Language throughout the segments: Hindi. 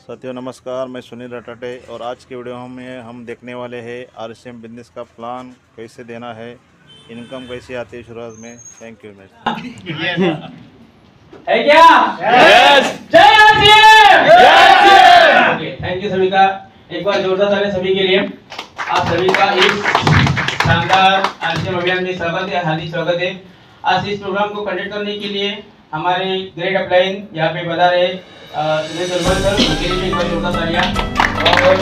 साथियों नमस्कार, मैं सुनील रटाटे और आज के वीडियो में हम देखने वाले हैं RSM बिजनेस का प्लान कैसे देना है, इनकम कैसे आती है शुरुआत में। Thank you. है क्या? यस। जय RSM। ओके, थैंक यू सभी का। एक बार जोरदार ताली सभी के लिए। आप सभी का इस शानदार RSM अभियान में स्वागत है, हार्दिक स्वागत है। आज इस प्रोग्राम को कंडक्ट करने के लिए हमारे ग्रेट अपलाइन यहाँ पे बता रहे सुनील सरवर सर, उनके लिए एक बार जोरदार तालियां। और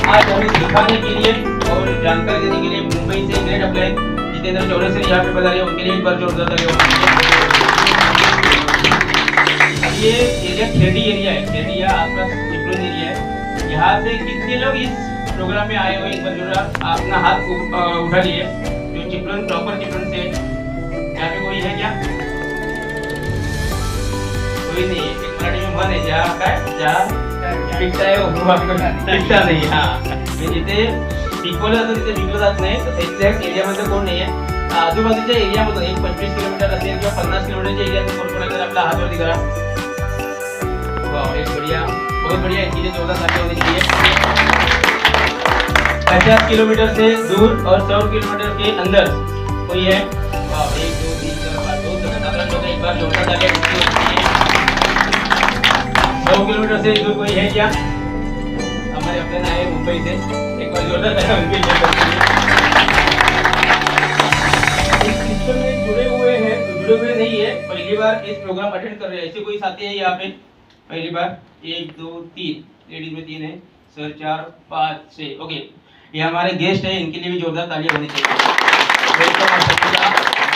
आज हमें दिखाने के लिए और जानकारी देने के लिए मुंबई से great upline Jitendra Chaure sir यहाँ पे बता रहे हैं, उनके लिए एक बार जोरदार तालियां। ये एरिया खेड़ी एरिया है, खेड़ी या आसपास चिपळूण एरिया है। यहाँ से कितने लोग इस प्रोग्राम में आए हुए एक बार जोरदार अपना हाथ उठा लिए जो चिपळूण प्रॉपर चिपळूण से। यहाँ पे कोई है क्या? कोई नहीं है। मराठी में मन है जहाँ का जहाँ पिकता है वो पिकता नहीं। हाँ, मी जिथे पिकवलं जातं तिथे पिकलं जात नाही, तर एक्झॅक्ट एरियामध्ये कोण नाही आहे। आजूबाजूच्या एरियामधून एक 25 किलोमीटर असेल किंवा 50 किलोमीटरच्या एरियातून कोण कोण आहे आपला हात वरती करा। वाह, एक बढ़िया, बहुत बढ़िया। इनके लिए 14 तालियां होनी चाहिए। 50 किलोमीटर से दूर और 100 किलोमीटर के अंदर कोई है? वाह, 1 2 3 4 5 2 7 लोग एक बार जोरदार तालियां होनी चाहिए। 100 किलोमीटर से दूर कोई है क्या? हमारे अपने आए मुंबई से, एक बार जोरदार तालियां उनके लिए। इस सिस्टम में जुड़े हुए हैं, जुड़े हुए नहीं है, पहली बार इस प्रोग्राम अटेंड कर रहे हैं, ऐसे कोई साथी है यहाँ पे पहली बार? 1 2 3 लेडीज में 3 है सर, 4 5 6। ओके, ये हमारे गेस्ट है, इनके लिए भी जोरदार तालियां होनी चाहिए।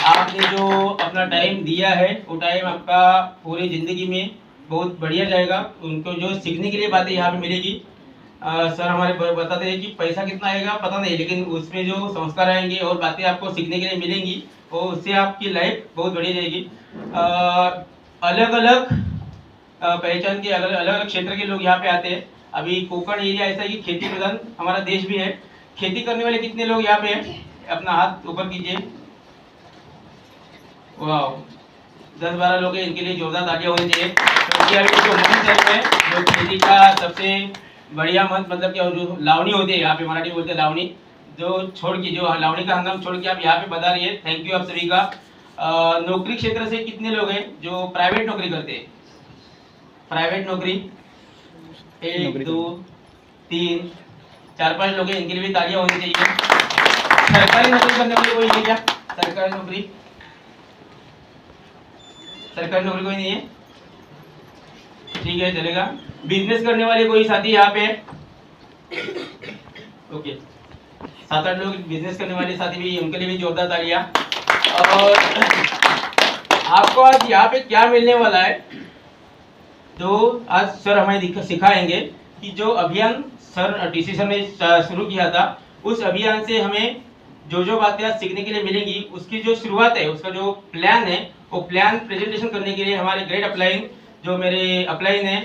आपने जो अपना टाइम दिया है वो टाइम आपका पूरी जिंदगी में बहुत बढ़िया जाएगा। उनको जो सीखने के लिए बातें यहाँ पे मिलेगी। सर हमारे बताते हैं कि पैसा कितना आएगा पता नहीं, लेकिन उसमें जो संस्कार आएंगे और बातें आपको सीखने के लिए मिलेंगी वो उससे आपकी लाइफ बहुत बढ़िया जाएगी। अलग अलग पहचान के अलग अलग क्षेत्र के लोग यहाँ पे आते हैं। अभी कोकण एरिया ऐसा है कि खेती प्रधान हमारा देश भी है। खेती करने वाले कितने लोग यहाँ पे हैं? अपना हाथ ऊपर कीजिए। वाह, 10-12 लोग हैं, इनके लिए जोरदार तालियां होनी चाहिए। क्योंकि अभी जो मंच है जो खेती का सबसे बढ़िया मंच, मतलब कि जो लावनी होती है यहाँ पे मराठी बोलते हैं लावनी, जो छोड़ के जो लावनी का हंगाम छोड़ के आप यहाँ पे बता रही है। थैंक यू आप सभी का। नौकरी क्षेत्र से कितने लोग हैं जो प्राइवेट नौकरी करते हैं? प्राइवेट नौकरी 1 2 3 4 5 लोग हैं, इनके लिए भी तालियां होनी चाहिए। सरकारी नौकरी करने वाले कोई है क्या? सरकारी नौकरी, सरकारी नौकरी कोई नहीं है? ठीक है, चलेगा। बिजनेस करने वाले कोई साथी यहाँ पे? ओके, 7-8 लोग बिजनेस करने वाले साथी भी, उनके लिए भी जोरदार तालियां। और आपको आज यहाँ पे क्या मिलने वाला है, तो आज सर हमें सिखाएंगे कि जो अभियान सर डीसी सर ने शुरू किया था, उस अभियान से हमें जो बातें आज सीखने के लिए मिलेंगी, उसकी जो शुरुआत है, उसका जो प्लान है, वो प्लान प्रेजेंटेशन करने के लिए हमारे ग्रेट अपलाइन जो मेरे अपलाइन है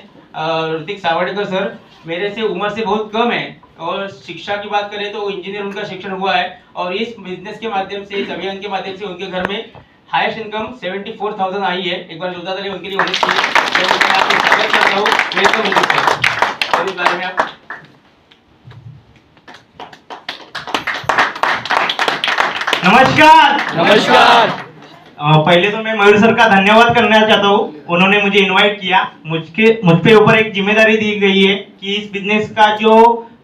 ऋतिक सावड़ेकर सर, मेरे से उम्र से बहुत कम है और शिक्षा की बात करें तो इंजीनियर उनका शिक्षण हुआ है। और इस बिजनेस के माध्यम से, इस अभियान के माध्यम से उनके घर में हाईएस्ट इनकम 74,000 आई है। एक बार जोरदार ताली उनके लिए होनी चाहिए। मैं आपको स्वागत करता हूँ, वेलकम सर। और इस बारे में आप नमस्कार। पहले तो मैं मयूर सर का धन्यवाद करना चाहता हूँ, उन्होंने मुझे इनवाइट किया। मुझ पे ऊपर एक जिम्मेदारी दी गई है कि इस बिजनेस का जो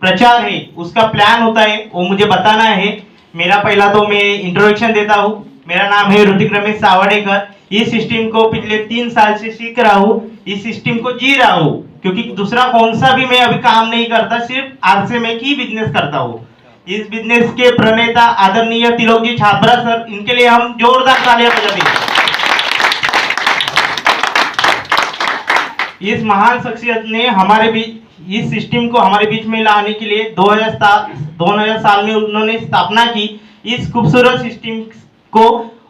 प्रचार है, उसका प्लान होता है, वो मुझे बताना है। मेरा पहला तो मैं इंट्रोडक्शन देता हूँ। मेरा नाम है ऋतिक रमेश सावड़ेकर। इस सिस्टम को पिछले 3 साल से सीख रहा हूँ, इस सिस्टम को जी रहा हूँ, क्योंकि दूसरा कौन सा भी मैं अभी काम नहीं करता, सिर्फ RSM ही बिजनेस करता हूँ। इस बिजनेस के प्रणेता आदरणीय तिलोक जी छाबड़ा सर, इनके लिए हम जोरदार तालियां बजाते हैं। इस महान शख्सियत ने हमारे बीच इस सिस्टम को हमारे बीच में लाने के लिए 2000 साल में उन्होंने स्थापना की। इस खूबसूरत सिस्टम को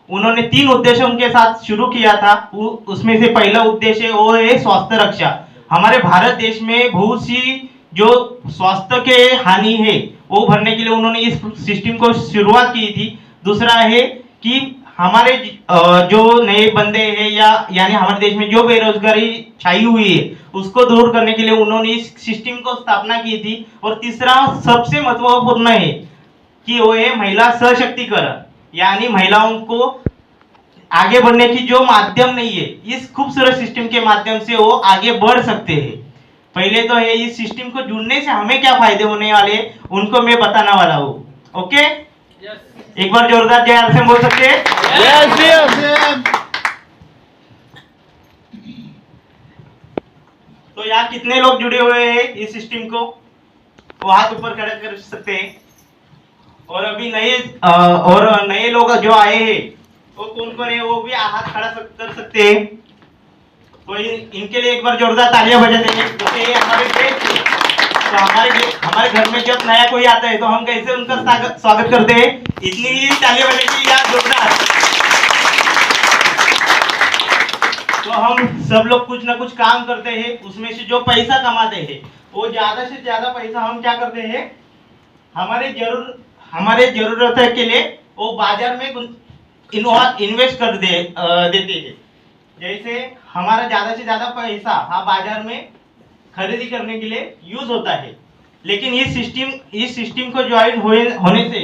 उन्होंने 3 उद्देश्यों के साथ शुरू किया था। उसमें से पहला उद्देश्य वो है स्वास्थ्य रक्षा। हमारे भारत देश में बहुत सी जो स्वास्थ्य के हानि है वो भरने के लिए उन्होंने इस सिस्टम को शुरुआत की थी। दूसरा है कि हमारे जो नए बंदे हैं या यानी हमारे देश में जो बेरोजगारी छाई हुई है उसको दूर करने के लिए उन्होंने इस सिस्टम को स्थापना की थी। और तीसरा सबसे महत्वपूर्ण है कि वो है महिला सशक्तिकरण, यानी महिलाओं को आगे बढ़ने की जो माध्यम नहीं है, इस खूबसूरत सिस्टम के माध्यम से वो आगे बढ़ सकते हैं। पहले तो है इस सिस्टम को जुड़ने से हमें क्या फायदे होने वाले हैं उनको मैं बताने वाला हूँ। ओके, एक बार जोरदार जय आरसीएम बोल सकते हैं? तो यहाँ कितने लोग जुड़े हुए हैं इस सिस्टम को, वो हाथ ऊपर खड़ा कर सकते हैं। और अभी नए लोग जो आए हैं वो कौन कौन है, वो भी हाथ खड़ा कर सकते हैं। तो इनके लिए एक बार जोरदार तालियां बजा देंगे। जैसे ये हमारे गेस्ट हैं, तो हमारे घर में जब नया कोई आता है तो हम कैसे उनका स्वागत करते हैं, इतनी ही तालियां बजेगी या जोरदार। तो हम सब लोग कुछ ना कुछ काम करते हैं, उसमें से जो पैसा कमाते हैं वो ज्यादा से ज्यादा पैसा हम क्या करते हैं, हमारे जरूरत के लिए वो बाजार में इन्वेस्ट कर देते हैं। जैसे हमारा ज्यादा से ज्यादा पैसा बाजार में खरीदी करने के लिए यूज होता है। लेकिन इस सिस्टम को ज्वाइन होने से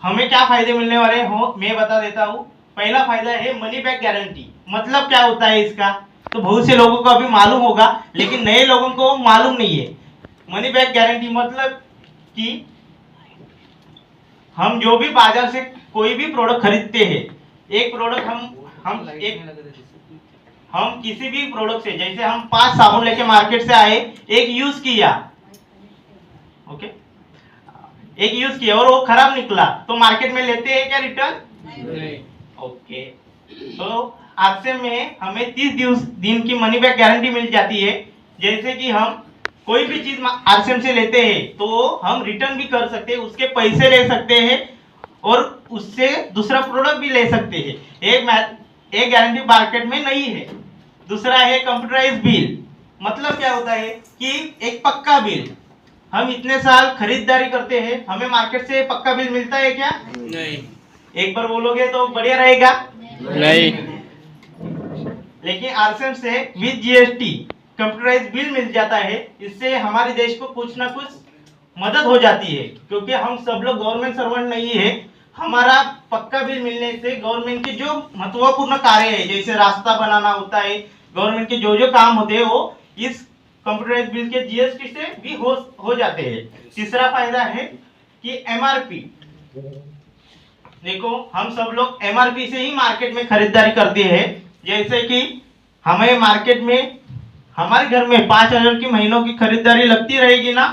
हमें क्या फायदे मिलने वाले हो मैं बता देता हूँ। पहला फायदा है मनी बैक गारंटी। मतलब क्या होता है इसका, तो बहुत से लोगों को अभी मालूम होगा लेकिन नए लोगों को मालूम नहीं है। मनी बैक गारंटी मतलब कि हम जो भी बाजार से कोई भी प्रोडक्ट खरीदते हैं, एक प्रोडक्ट हम किसी भी प्रोडक्ट से, जैसे हम 5 साबुन लेके मार्केट से आए, एक यूज किया, ओके, एक यूज किया और वो खराब निकला, तो मार्केट में लेते हैं क्या रिटर्न? नहीं। ओके, तो आरसीएम में हमें 30 दिन की मनी बैक गारंटी मिल जाती है। जैसे कि हम कोई भी चीज आरसीएम से लेते हैं तो हम रिटर्न भी कर सकते हैं, उसके पैसे ले सकते हैं और उससे दूसरा प्रोडक्ट भी ले सकते हैं। एक गारंटी मार्केट में नहीं है। दूसरा है कंप्यूटराइज बिल। मतलब क्या होता है कि एक पक्का बिल, हम इतने साल खरीदारी करते हैं, हमें मार्केट से पक्का बिल मिलता है क्या? नहीं। एक बार बोलोगे तो बढ़िया रहेगा। नहीं। लेकिन आरसीएम से विद जीएसटी कंप्यूटराइज बिल मिल जाता है। इससे हमारे देश को कुछ ना कुछ मदद हो जाती है, क्योंकि हम सब लोग गवर्नमेंट सर्वेंट नहीं है। हमारा पक्का बिल मिलने से गवर्नमेंट के जो महत्वपूर्ण कार्य है, जैसे रास्ता बनाना होता है, गवर्नमेंट के जो काम होते हैं वो इस कंप्यूटराइज बिल के जीएसटी से भी हो जाते हैं। तीसरा फायदा है कि एमआरपी। देखो, हम सब लोग एमआरपी से ही मार्केट में खरीदारी करते हैं। जैसे कि हमें मार्केट में हमारे घर में 5000 की महीनों की खरीदारी लगती रहेगी ना,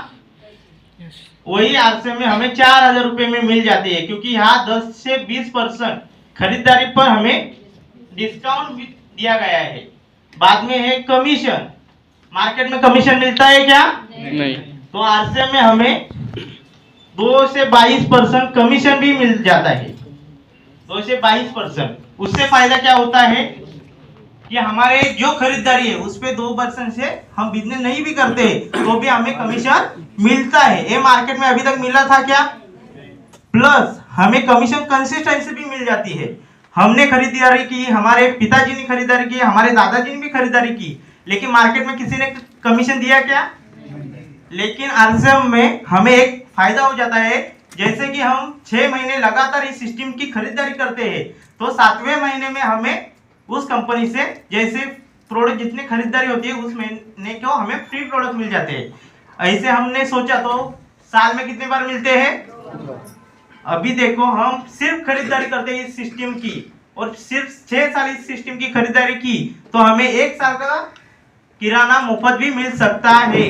वही आरसीएम में हमें 4000 रुपए में मिल जाती है, क्योंकि यहाँ 10 से 20% खरीदारी पर हमें डिस्काउंट दिया गया है। बाद में है कमीशन। मार्केट में कमीशन मिलता है क्या? नहीं। तो आरसीएम में हमें 2 से 22% कमीशन भी मिल जाता है। 2 से 22%। उससे फायदा क्या होता है कि हमारे जो खरीदारी है उस पे 2% से हम बिजनेस नहीं भी करते तो भी हमें कमीशन मिलता है। ये मार्केट में अभी तक मिला था क्या? प्लस हमें कमीशन कंसिस्टेंसी भी मिल जाती है। हमने खरीदारी की, हमारे पिताजी ने खरीदारी की, हमारे दादाजी ने भी खरीदारी की, लेकिन मार्केट में किसी ने कमीशन दिया क्या? लेकिन आरसीएम में हमें एक फायदा हो जाता है। जैसे कि हम 6 महीने लगातार इस सिस्टम की खरीदारी करते हैं तो 7वें महीने में हमें उस कंपनी से जैसे प्रोडक्ट जितने खरीदारी होती है उस महीने को हमें फ्री प्रोडक्ट मिल जाते हैं। ऐसे हमने सोचा तो साल में कितने बार मिलते हैं? अभी देखो, हम सिर्फ खरीदारी करते हैं इस सिस्टम की और सिर्फ 6 साल इस सिस्टम की खरीदारी की तो हमें 1 साल का किराना मुफ्त भी मिल सकता है।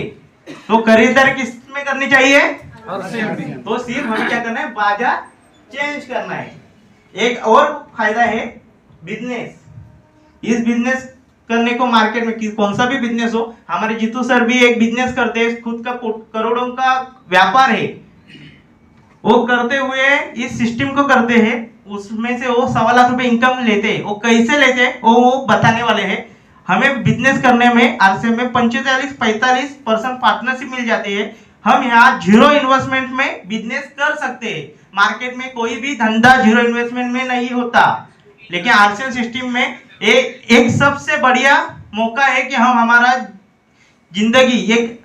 तो खरीदारी किस में करनी चाहिए? तो सिर्फ हमें क्या करना है, बाजार चेंज करना है। एक और फायदा है बिजनेस। इस बिजनेस करने को मार्केट में कौन सा भी बिजनेस हो, हमारे जीतू सर भी एक बिजनेस करते हैं, खुद का करोड़ों का व्यापार है, वो करते हुए इस सिस्टम को करते हैं, उसमें से वो 1.25 लाख रुपए इनकम लेते हैं। वो कैसे लेते हैं वो बताने वाले हैं। हमें बिजनेस करने में आरसीएम में 45-45% पार्टनरशिप मिल जाती है। हम यहाँ 0 इन्वेस्टमेंट में बिजनेस कर सकते हैं। मार्केट में कोई भी धंधा 0 इन्वेस्टमेंट में नहीं होता। लेकिन आरसीएम सिस्टम में एक सबसे बढ़िया मौका है कि हम हमारा जिंदगी एक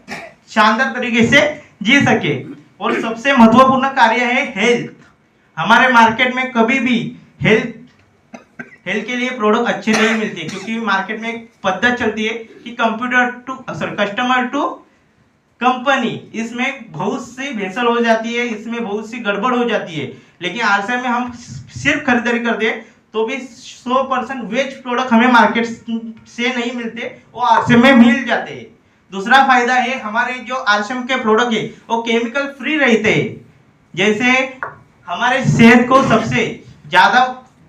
शानदार तरीके से जी सके। और सबसे महत्वपूर्ण कार्य है हेल्थ। हमारे मार्केट में कभी भी हेल्थ के लिए प्रोडक्ट अच्छे नहीं मिलते, क्योंकि मार्केट में एक पद्धत चलती है कि कस्टमर टू कंपनी। इसमें बहुत सी भेसल हो जाती है, इसमें बहुत सी गड़बड़ हो जाती है। लेकिन आरसीएम में हम सिर्फ खरीदारी करते हैं तो भी 100% वेज प्रोडक्ट हमें मार्केट से नहीं मिलते, वो आरसीएम में मिल जाते हैं। दूसरा फायदा है, हमारे जो आरसीएम के प्रोडक्ट है वो केमिकल फ्री रहते हैं। जैसे हमारे सेहत को सबसे ज्यादा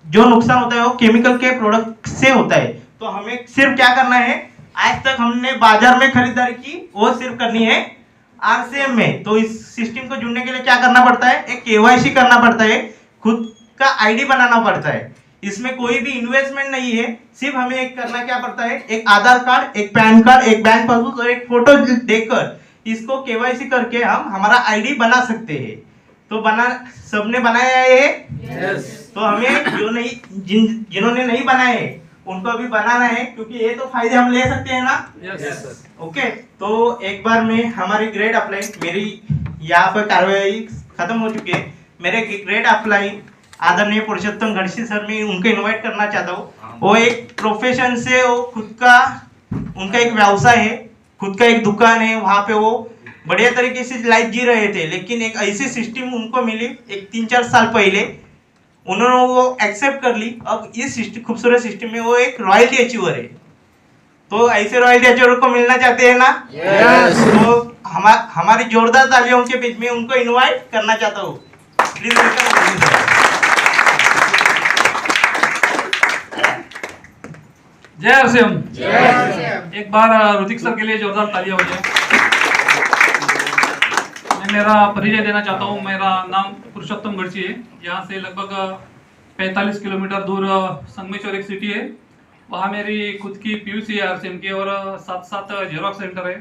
जो नुकसान होता है वो केमिकल के प्रोडक्ट से होता है। तो हमें सिर्फ क्या करना है, आज तक हमने बाजार में खरीदारी की वो सिर्फ करनी है आरसीएम में। तो इस सिस्टम को जुड़ने के लिए क्या करना पड़ता है, एक केवाईसी करना पड़ता है, खुद का आईडी बनाना पड़ता है। इसमें कोई भी इन्वेस्टमेंट नहीं है, सिर्फ हमें एक करना क्या पड़ता है, एक आधार कार्ड, एक पैन कार्ड, एक बैंक पासबुक और एक फोटो देकर इसको केवाईसी करके हम हमारा आईडी बना सकते हैं। तो सबने बनाया है yes. तो हमें जिन्होंने नहीं बनाए उनको अभी बनाना है, क्योंकि ये तो फायदे हम ले सकते हैं ना। yes. ओके, तो एक बार में हमारी ग्रेड अप्लाई, मेरी यहाँ पर कार्रवाई खत्म हो चुकी है। मेरे ग्रेड अप्लाई आदरणीय पुरुषोत्तम गढ़सी सर, मैं उनको इनवाइट करना चाहता हूँ। वो एक प्रोफेशन से वो खुद का उनका एक व्यवसाय है, खुद का एक दुकान है, वहाँ पे वो बढ़िया तरीके से लाइफ जी रहे थे। लेकिन एक ऐसी सिस्टम उनको मिली एक 3-4 साल पहले, उन्होंने वो एक्सेप्ट कर ली। अब इस खूबसूरत सिस्टम में वो एक रॉयल्टी अचीवर है। तो ऐसे रॉयल्टी अचीवर को मिलना चाहते हैं ना। yes. तो हमारी जोरदार तालियों के बीच में उनको इनवाइट करना चाहता हूँ। Please welcome. जय आरसीएम। एक बार ऋतिक सर के लिए जोरदार तालियां हो जाए। मैं मेरा परिचय देना चाहता हूँ। मेरा नाम पुरुषोत्तम गढ़सी है। यहाँ से लगभग 45 किलोमीटर दूर संगमेश्वर एक सिटी है, वहाँ मेरी खुद की पीयूसी है आरसीएम की, और साथ साथ जेरोक्स सेंटर है।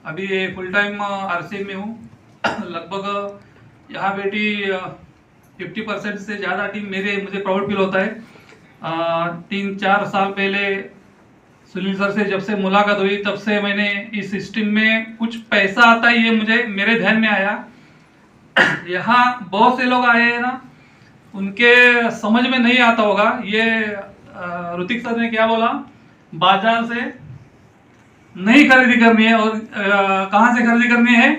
अभी फुल टाइम आरसीएम में हूँ। लगभग यहाँ बेटी 50% से ज़्यादा टीम मुझे प्राउड फील होता है। 3-4 साल पहले सुनील सर से जब से मुलाकात हुई, तब से मैंने इस सिस्टम में कुछ पैसा आता है ये मेरे ध्यान में आया। यहाँ बहुत से लोग आए हैं ना, उनके समझ में नहीं आता होगा ये ऋतिक सर ने क्या बोला, बाजार से नहीं खरीदी करनी है और कहाँ से खरीदी करनी है।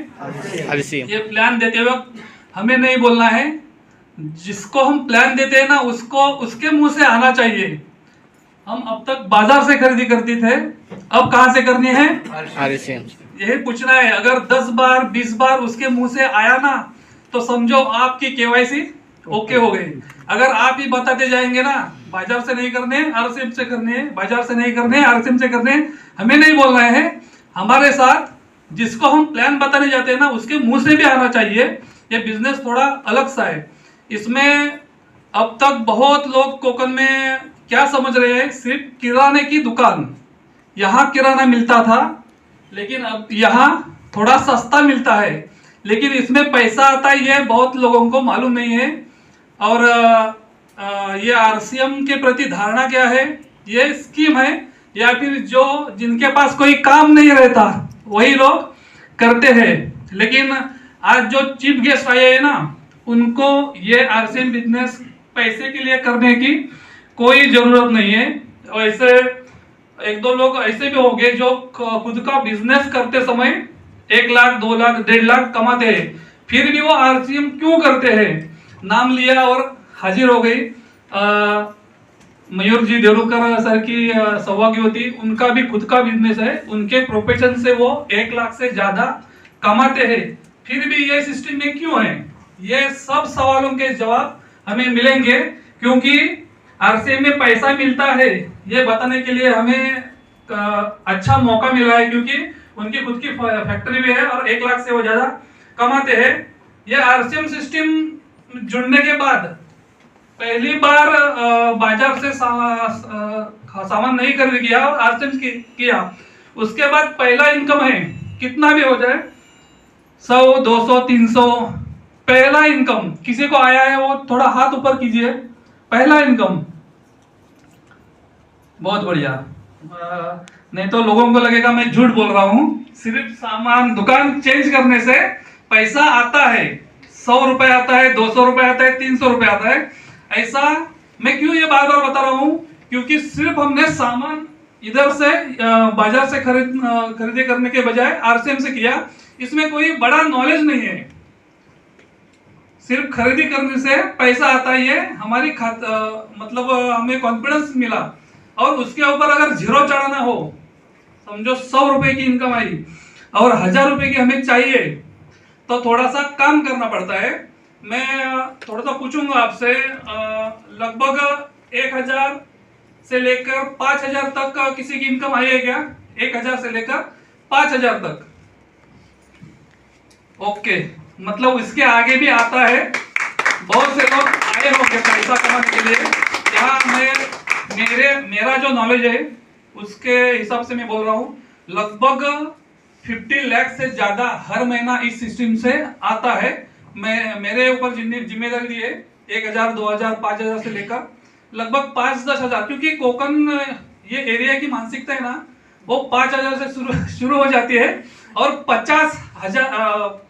ये प्लान देते वक्त हमें नहीं बोलना है, जिसको हम प्लान देते हैं ना उसको उसके मुंह से आना चाहिए। हम अब तक बाजार से खरीदी करते थे, अब कहां से करनी है, यही पूछना है। अगर 10 बार 20 बार उसके मुंह से आया ना, तो समझो आपकी केवाईसी ओके हो गई। अगर आप ही बताते जाएंगे ना बाजार से नहीं करने आरसीएम से करने, बाजार से नहीं करने आरसीएम से करने, हमें नहीं बोलना है। हमारे साथ जिसको हम प्लान बताने जाते हैं ना उसके मुंह से भी आना चाहिए। ये बिजनेस थोड़ा अलग सा है। इसमें अब तक बहुत लोग कोकन में क्या समझ रहे हैं, सिर्फ किराने की दुकान, यहाँ किराना मिलता था लेकिन अब यहाँ थोड़ा सस्ता मिलता है, लेकिन इसमें पैसा आता है ये बहुत लोगों को मालूम नहीं है। और ये आरसीएम के प्रति धारणा क्या है, ये स्कीम है या फिर जो जिनके पास कोई काम नहीं रहता वही लोग करते हैं। लेकिन आज जो चीफ गेस्ट आए हैं ना, उनको ये आरसीएम बिजनेस पैसे के लिए करने की कोई जरूरत नहीं है। ऐसे 1-2 लोग ऐसे भी होंगे जो खुद का बिजनेस करते समय 1 लाख 2 लाख 1.5 लाख कमाते हैं, फिर भी वो आरसीएम क्यों करते हैं। नाम लिया और हाजिर हो गई। मयूर जी देवरुखकर सर की सौभाग्य होती, उनका भी खुद का बिजनेस है, उनके प्रोफेशन से वो 1 लाख से ज्यादा कमाते हैं, फिर भी ये सिस्टम में क्यों है। ये सब सवालों के जवाब हमें मिलेंगे, क्योंकि आरसीएम में पैसा मिलता है ये बताने के लिए हमें अच्छा मौका मिला है, क्योंकि उनकी खुद की फैक्ट्री भी है और 1 लाख से वो ज्यादा कमाते हैं। ये आरसीएम सिस्टम जुड़ने के बाद पहली बार बाजार से सामान नहीं खरीद किया और आरसीएम किया, उसके बाद पहला इनकम है, कितना भी हो जाए 100 200 300 पहला इनकम किसी को आया है वो थोड़ा हाथ ऊपर कीजिए। पहला इनकम बहुत बढ़िया। नहीं तो लोगों को लगेगा मैं झूठ बोल रहा हूँ। सिर्फ सामान दुकान चेंज करने से पैसा आता है। 100 रुपए आता है, 200 रुपए आता है, 300 रुपए आता है। ऐसा मैं क्यों ये बार बार बता रहा हूँ, क्योंकि सिर्फ हमने सामान इधर से बाजार से खरीदी करने के बजाय आरसीएम से किया। इसमें कोई बड़ा नॉलेज नहीं है। सिर्फ खरीदी करने से पैसा आता ही है। हमारी मतलब हमें कॉन्फिडेंस मिला, और उसके ऊपर अगर जीरो चढ़ाना हो, समझो 100 रुपए की इनकम आई और 1000 रुपए की हमें चाहिए, तो थोड़ा सा काम करना पड़ता है। मैं थोड़ा सा पूछूंगा आपसे, लगभग 1000 से लेकर 5000 तक किसी की इनकम आई है क्या? 1000 से लेकर 5000 तक। ओके, मतलब इसके आगे भी आता है। बहुत से लोग आए होंगे पैसा कमाने के लिए। यहाँ मेरा जो नॉलेज है उसके हिसाब से मैं बोल रहा हूँ, लगभग 50 लाख से ज्यादा हर महीना इस सिस्टम से आता है। मेरे ऊपर जिम्मेदारी दी है 1000, 2000, 5000 से लेकर लगभग 5-10 हजार, क्योंकि कोकण ये एरिया की मानसिकता है ना, वो 5000 से शुरू हो जाती है और 50,000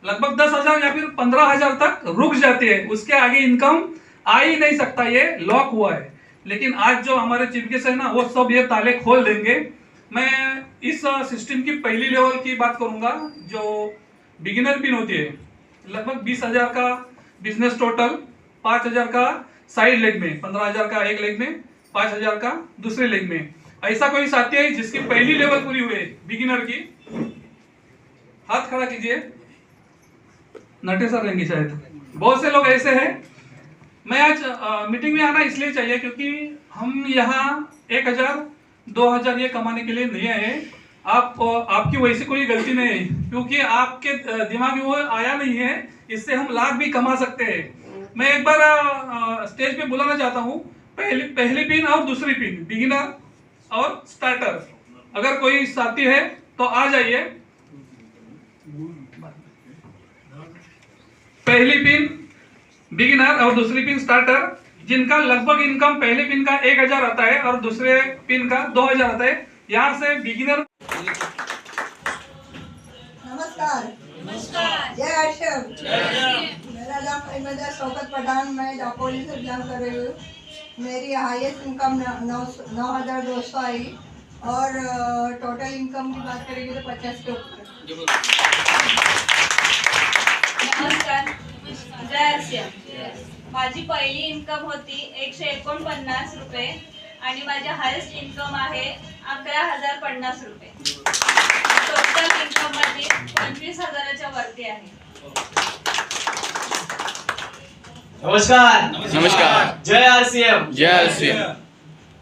लगभग 10,000 या फिर 15,000 तक रुक जाती है। उसके आगे इनकम आ ही नहीं सकता, ये लॉक हुआ है। लेकिन आज जो हमारे चीफ गेस्ट है ना, वो सब ये ताले खोल देंगे। मैं इस सिस्टम की पहली लेवल की बात करूंगा, जो बिगिनर पिन होती है। लगभग 20,000 का बिजनेस टोटल, 5,000 का साइड लेग में, 15,000 का एक लेग में, 5,000 का दूसरे लेग में। ऐसा कोई साथी है जिसकी पहली लेवल पूरी हुई है बिगिनर की? हाथ खड़ा कीजिए। नटे सर रहेंगे शायद, बहुत से लोग ऐसे हैं। मैं आज मीटिंग में आना इसलिए चाहिए क्योंकि हम यहाँ 1000, 2000 ये कमाने के लिए नहीं आए। आपकी वैसे कोई गलती नहीं है, क्योंकि आपके दिमाग में वो आया नहीं है। इससे हम लाख भी कमा सकते हैं। मैं एक बार स्टेज पे बुलाना चाहता हूँ, पहली पिन और दूसरी पिन, बिगिनर और स्टार्टर। अगर कोई साथी है तो आ जाइए। पहली पिन बिगिनर और दूसरी पिन स्टार्टर, जिनका लगभग इनकम पहले पिन का 1000 आता है और दूसरे पिन का 2000 आता है। यहाँ से बिगिनर। नमस्कार। जय आश्रम। मेरा नाम अहमदा शौकत पठान, मैं दापोली से बिलोंग कर रही हूँ। मेरी हाईएस्ट इनकम 9,200 आई, और टोटल इनकम की बात करेंगे तो 50 के ऊपर। नमस्कार, जय आश्रम। माझी पहिली इन्कम होती 149 रुपये आणि माझी हायेस्ट इन्कम आहे 11,050 रुपये। टोटल इन्कम माझी 25,000च्या वरती आहे। नमस्कार। जय आरसीएम। जय आरसीएम।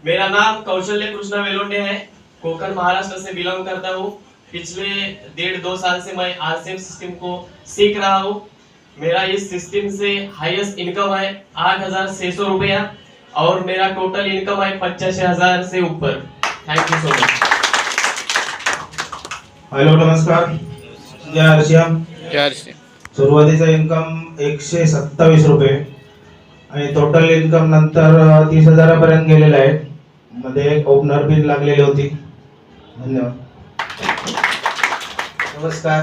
मेरा नाम कौशल्य कृष्णा वेलोंडे है। कोकण महाराष्ट्र से बिलोंग करता हूँ। पिछले 1.5-2 साल से मैं आरसीएम सिस्टम को सीख रहा हूँ। मेरा इस सिस्टम से हाईएस्ट इनकम है 8,600 रुपया, और मेरा टोटल इनकम है 85,000 से ऊपर। Thank you so much. Hello, नमस्कार। जय आरसीएम। जय आरसीएम। सुरुवातीचा इन्कम 127 रुपये आणि टोटल इन्कम नंतर 30,000पर्यंत गेलेला आहे। मध्ये ओपनर पिन लागलेली होती। धन्यवाद। नमस्कार,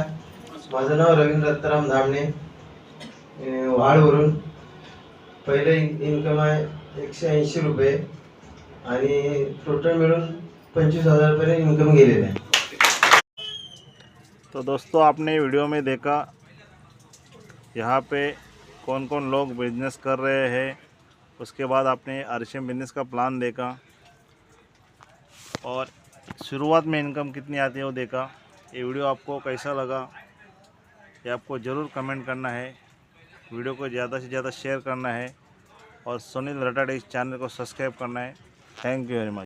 माझं नाव रवींद्र दत्ताराम धामणे, वाळवरून। पहिले इन्कम आहे 180 रुपये आणि टोटल मिळून 25,000पर्यंत इन्कम गेलेलं आहे। तो दोस्तों, आपने वीडियो में देखा यहाँ पे कौन कौन लोग बिजनेस कर रहे हैं। उसके बाद आपने आरसीएम बिजनेस का प्लान देखा, और शुरुआत में इनकम कितनी आती है वो देखा। ये वीडियो आपको कैसा लगा ये आपको ज़रूर कमेंट करना है। वीडियो को ज़्यादा से ज़्यादा शेयर करना है, और सुनील रटाटे इस चैनल को सब्सक्राइब करना है। Thank you very much.